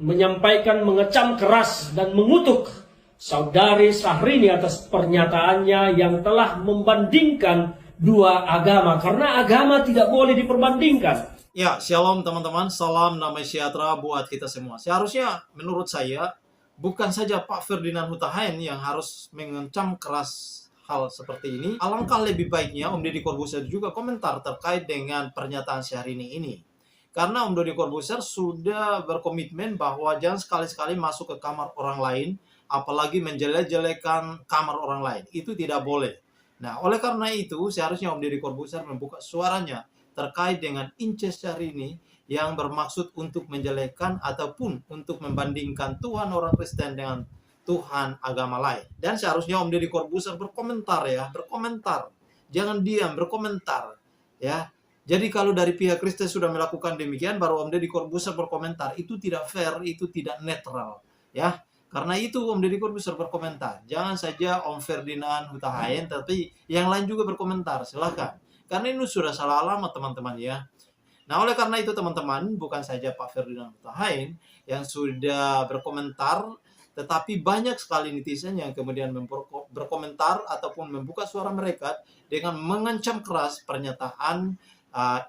menyampaikan mengecam keras dan mengutuk saudari Syahrini atas pernyataannya yang telah membandingkan dua agama, karena agama tidak boleh diperbandingkan. Ya, shalom teman-teman, salam damai sejahtera buat kita semua. Seharusnya menurut saya bukan saja Pak Ferdinand Huta Heian yang harus mengecam keras hal seperti ini. Alangkah lebih baiknya Om Deddy Corbuzier juga komentar terkait dengan pernyataan Syahrini ini. Karena Om Deddy Corbuzier sudah berkomitmen bahwa jangan sekali-sekali masuk ke kamar orang lain, apalagi menjelek-jelekan kamar orang lain. Itu tidak boleh. Nah, oleh karena itu seharusnya Om Deddy Corbuzier membuka suaranya terkait dengan Inces Syahrini yang bermaksud untuk menjelekkan ataupun untuk membandingkan Tuhan orang Kristen dengan Tuhan agama lain. Dan seharusnya Om Deddy Corbuzier berkomentar ya, berkomentar. Jangan diam, berkomentar ya. Jadi kalau dari pihak Kristen sudah melakukan demikian, baru Om Deddy Corbuzier berkomentar. Itu tidak fair, itu tidak netral ya. Karena itu Om Deddy Corbuzier berkomentar. Jangan saja Om Ferdinand Huta Heian, tapi yang lain juga berkomentar. Silakan. Karena ini sudah salah alamat teman-teman ya. Nah, oleh karena itu teman-teman, bukan saja Pak Ferdinand Huta Heian yang sudah berkomentar, tetapi banyak sekali netizen yang kemudian berkomentar ataupun membuka suara mereka dengan mengancam keras pernyataan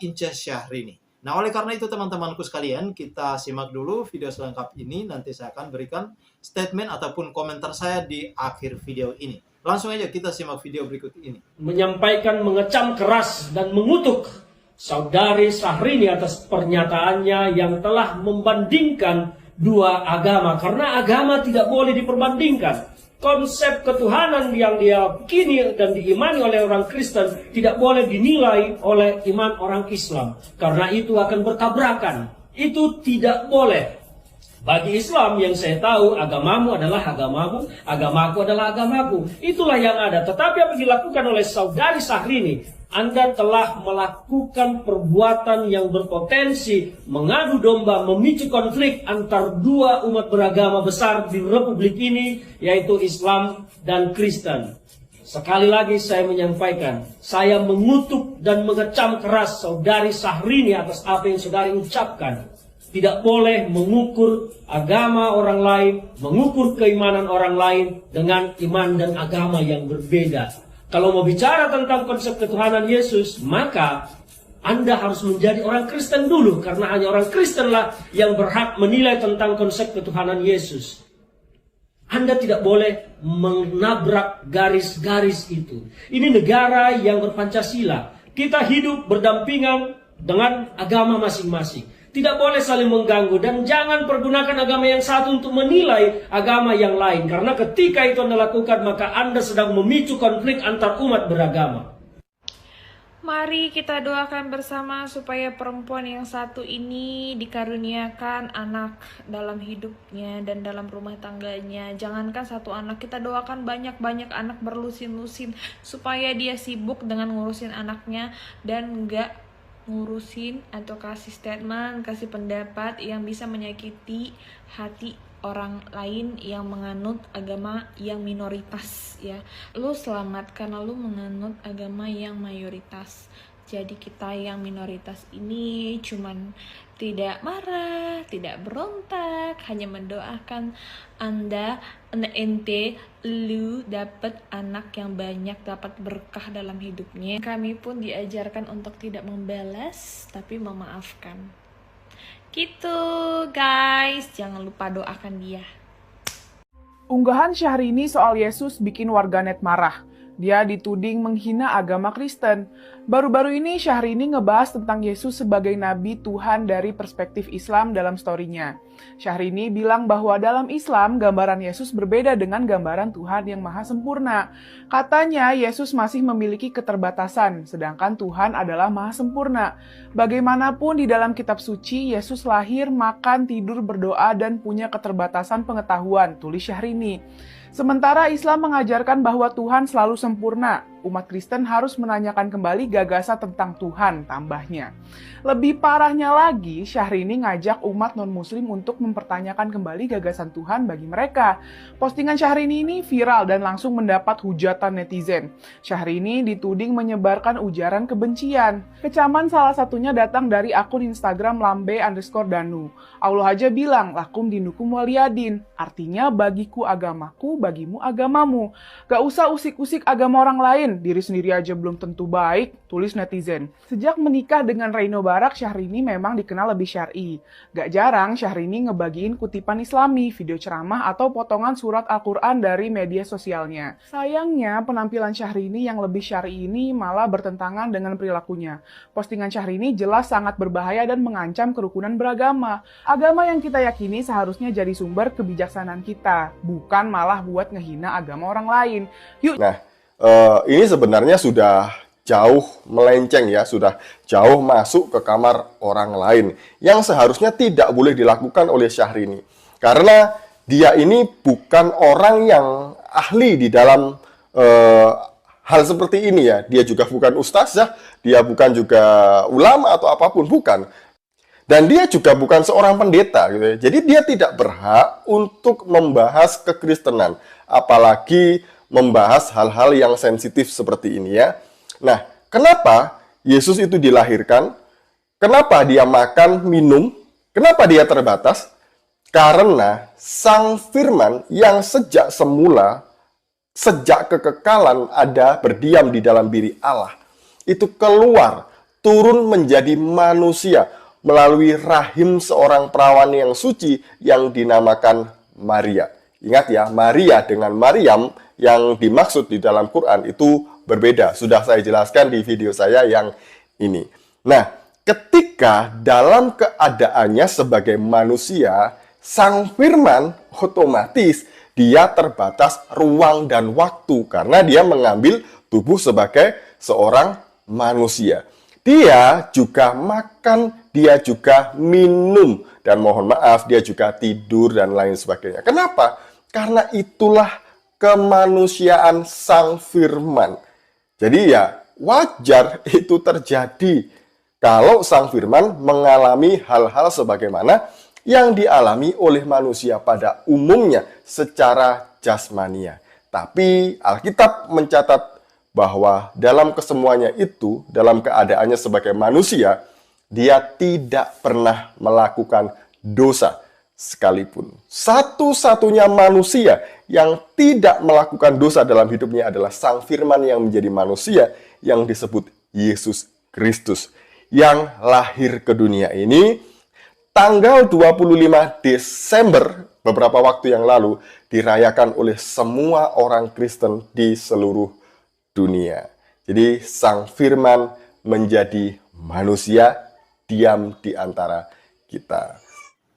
Inces Syahrini. Nah, oleh karena itu teman-temanku sekalian, kita simak dulu video selengkap ini. Nanti saya akan berikan statement ataupun komentar saya di akhir video ini. Langsung aja kita simak video berikut ini. Menyampaikan mengecam keras dan mengutuk saudari Syahrini atas pernyataannya yang telah membandingkan dua agama, karena agama tidak boleh diperbandingkan. Konsep ketuhanan yang diyakini dan diimani oleh orang Kristen tidak boleh dinilai oleh iman orang Islam, karena itu akan bertabrakan. Itu tidak boleh. Bagi Islam yang saya tahu, agamamu adalah agamamu, agamaku adalah agamaku. Itulah yang ada. Tetapi apa dilakukan oleh saudari Syahrini, Anda telah melakukan perbuatan yang berpotensi mengadu domba, memicu konflik antar dua umat beragama besar di Republik ini, yaitu Islam dan Kristen. Sekali lagi saya menyampaikan, saya mengutuk dan mengecam keras saudari Syahrini atas apa yang saudari ucapkan. Tidak boleh mengukur agama orang lain, mengukur keimanan orang lain dengan iman dan agama yang berbeda. Kalau mau bicara tentang konsep ketuhanan Yesus, maka Anda harus menjadi orang Kristen dulu, karena hanya orang Kristenlah yang berhak menilai tentang konsep ketuhanan Yesus. Anda tidak boleh menabrak garis-garis itu. Ini negara yang berpancasila. Kita hidup berdampingan dengan agama masing-masing. Tidak boleh saling mengganggu, dan jangan pergunakan agama yang satu untuk menilai agama yang lain. Karena ketika itu Anda lakukan, maka Anda sedang memicu konflik antar umat beragama. Mari kita doakan bersama supaya perempuan yang satu ini dikaruniakan anak dalam hidupnya dan dalam rumah tangganya. Jangankan satu anak, kita doakan banyak-banyak anak berlusin-lusin supaya dia sibuk dengan ngurusin anaknya dan enggak ngurusin atau kasih statement, kasih pendapat yang bisa menyakiti hati orang lain yang menganut agama yang minoritas ya. Lu selamat karena lu menganut agama yang mayoritas. Jadi kita yang minoritas ini cuman tidak marah, tidak berontak, hanya mendoakan ente lu dapat anak yang banyak, dapat berkah dalam hidupnya. Kami pun diajarkan untuk tidak membalas tapi memaafkan. Gitu guys, jangan lupa doakan dia. Unggahan Syahrini soal Yesus bikin warganet marah. Dia dituding menghina agama Kristen. Baru-baru ini Syahrini ngebahas tentang Yesus sebagai nabi Tuhan dari perspektif Islam dalam story-nya. Syahrini bilang bahwa dalam Islam gambaran Yesus berbeda dengan gambaran Tuhan yang maha sempurna. Katanya Yesus masih memiliki keterbatasan, sedangkan Tuhan adalah maha sempurna. Bagaimanapun di dalam kitab suci, Yesus lahir, makan, tidur, berdoa, dan punya keterbatasan pengetahuan, tulis Syahrini. Sementara Islam mengajarkan bahwa Tuhan selalu sempurna. Umat Kristen harus menanyakan kembali gagasan tentang Tuhan, tambahnya. Lebih parahnya lagi, Syahrini ngajak umat non-muslim untuk mempertanyakan kembali gagasan Tuhan bagi mereka. Postingan Syahrini ini viral dan langsung mendapat hujatan netizen. Syahrini dituding menyebarkan ujaran kebencian. Kecaman salah satunya datang dari akun Instagram lambe_danu. Allah aja bilang, lakum dinukum waliyadin. Artinya, bagiku agamaku, bagimu agamamu. Gak usah usik-usik agama orang lain, diri sendiri aja belum tentu baik, tulis netizen. Sejak menikah dengan Reino Barak, Syahrini memang dikenal lebih syar'i. Gak jarang Syahrini ngebagiin kutipan islami, video ceramah, atau potongan surat Al-Quran dari media sosialnya. Sayangnya, penampilan Syahrini yang lebih syar'i ini malah bertentangan dengan perilakunya. Postingan Syahrini jelas sangat berbahaya dan mengancam kerukunan beragama. Agama yang kita yakini seharusnya jadi sumber kebijaksanaan kita, bukan malah buat ngehina agama orang lain. Yuk. Nah, ini sebenarnya sudah jauh melenceng ya, sudah jauh masuk ke kamar orang lain yang seharusnya tidak boleh dilakukan oleh Syahrini. Karena dia ini bukan orang yang ahli di dalam hal seperti ini ya. Dia juga bukan ustazah, dia bukan juga ulama atau apapun, bukan. Dan dia juga bukan seorang pendeta gitu ya. Jadi dia tidak berhak untuk membahas kekristenan, apalagi membahas hal-hal yang sensitif seperti ini ya. Nah, kenapa Yesus itu dilahirkan? Kenapa dia makan, minum? Kenapa dia terbatas? Karena Sang Firman yang sejak semula, sejak kekekalan ada berdiam di dalam diri Allah, itu keluar, turun menjadi manusia melalui rahim seorang perawan yang suci yang dinamakan Maria. Ingat ya, Maria dengan Maryam yang dimaksud di dalam Quran itu berbeda. Sudah saya jelaskan di video saya yang ini. Nah, ketika dalam keadaannya sebagai manusia, Sang Firman otomatis dia terbatas ruang dan waktu karena dia mengambil tubuh sebagai seorang manusia. Dia juga makan, dia juga minum, dan mohon maaf, dia juga tidur dan lain sebagainya. Kenapa? Karena itulah kemanusiaan Sang Firman. Jadi ya wajar itu terjadi kalau Sang Firman mengalami hal-hal sebagaimana yang dialami oleh manusia pada umumnya secara jasmania. Tapi Alkitab mencatat bahwa dalam kesemuanya itu, dalam keadaannya sebagai manusia, dia tidak pernah melakukan dosa sekalipun. Satu-satunya manusia yang tidak melakukan dosa dalam hidupnya adalah Sang Firman yang menjadi manusia yang disebut Yesus Kristus, yang lahir ke dunia ini tanggal 25 Desember beberapa waktu yang lalu dirayakan oleh semua orang Kristen di seluruh dunia. Jadi Sang Firman menjadi manusia, diam di antara kita.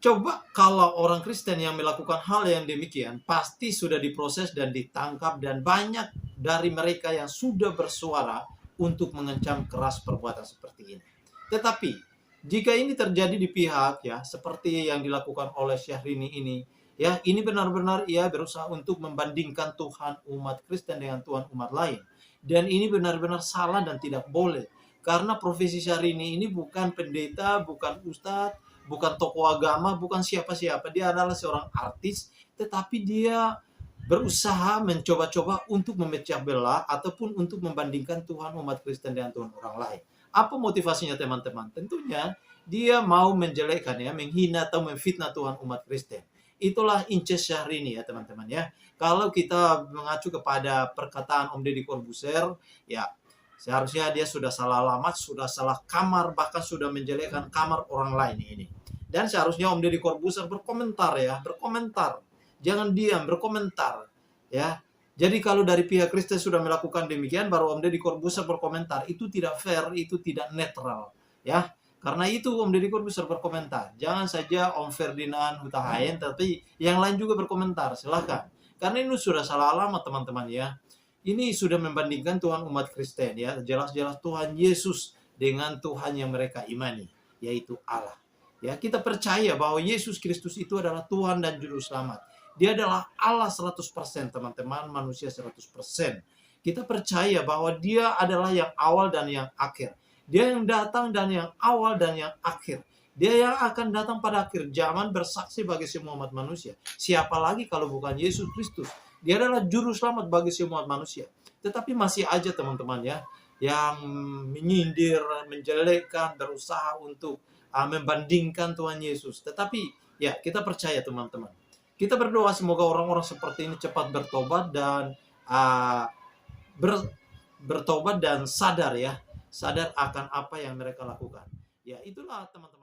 Coba kalau orang Kristen yang melakukan hal yang demikian, pasti sudah diproses dan ditangkap, dan banyak dari mereka yang sudah bersuara untuk mengecam keras perbuatan seperti ini. Tetapi, jika ini terjadi di pihak ya, seperti yang dilakukan oleh Syahrini ini, ya, ini benar-benar ia berusaha untuk membandingkan Tuhan umat Kristen dengan Tuhan umat lain. Dan ini benar-benar salah dan tidak boleh. Karena profesi Syahrini ini bukan pendeta, bukan ustadz, bukan tokoh agama, bukan siapa-siapa. Dia adalah seorang artis, tetapi dia berusaha mencoba-coba untuk memecah belah ataupun untuk membandingkan Tuhan umat Kristen dengan Tuhan orang lain. Apa motivasinya teman-teman? Tentunya dia mau menjelekkan ya, menghina atau memfitnah Tuhan umat Kristen. Itulah inces Syahrini ya teman-teman ya. Kalau kita mengacu kepada perkataan Om Deddy Corbuzier, ya seharusnya dia sudah salah alamat, sudah salah kamar, bahkan sudah menjelekkan kamar orang lain ini. Dan seharusnya Om Deddy Corbuzier berkomentar ya, berkomentar. Jangan diam, berkomentar ya. Jadi kalau dari pihak Kristen sudah melakukan demikian, baru Om Deddy Corbuzier berkomentar, itu tidak fair, itu tidak netral ya. Karena itu Om Deddy Corbuzier berkomentar. Jangan saja Om Ferdinand Huta Hayan, tapi yang lain juga berkomentar. Silakan. Karena ini sudah salah alamat teman-teman ya. Ini sudah membandingkan Tuhan umat Kristen ya. Jelas-jelas Tuhan Yesus dengan Tuhan yang mereka imani, yaitu Allah. Ya, kita percaya bahwa Yesus Kristus itu adalah Tuhan dan Juru Selamat. Dia adalah Allah 100% teman-teman, manusia 100%. Kita percaya bahwa Dia adalah yang awal dan yang akhir. Dia yang datang dan yang awal dan yang akhir. Dia yang akan datang pada akhir zaman bersaksi bagi semua umat manusia. Siapa lagi kalau bukan Yesus Kristus? Dia adalah juru selamat bagi semua umat manusia. Tetapi masih aja teman-teman ya, yang menyindir, menjelekkan, berusaha untuk membandingkan Tuhan Yesus. Tetapi ya, kita percaya teman-teman. Kita berdoa semoga orang-orang seperti ini cepat bertobat dan bertobat dan sadar ya, sadar akan apa yang mereka lakukan. Ya, itulah teman-teman.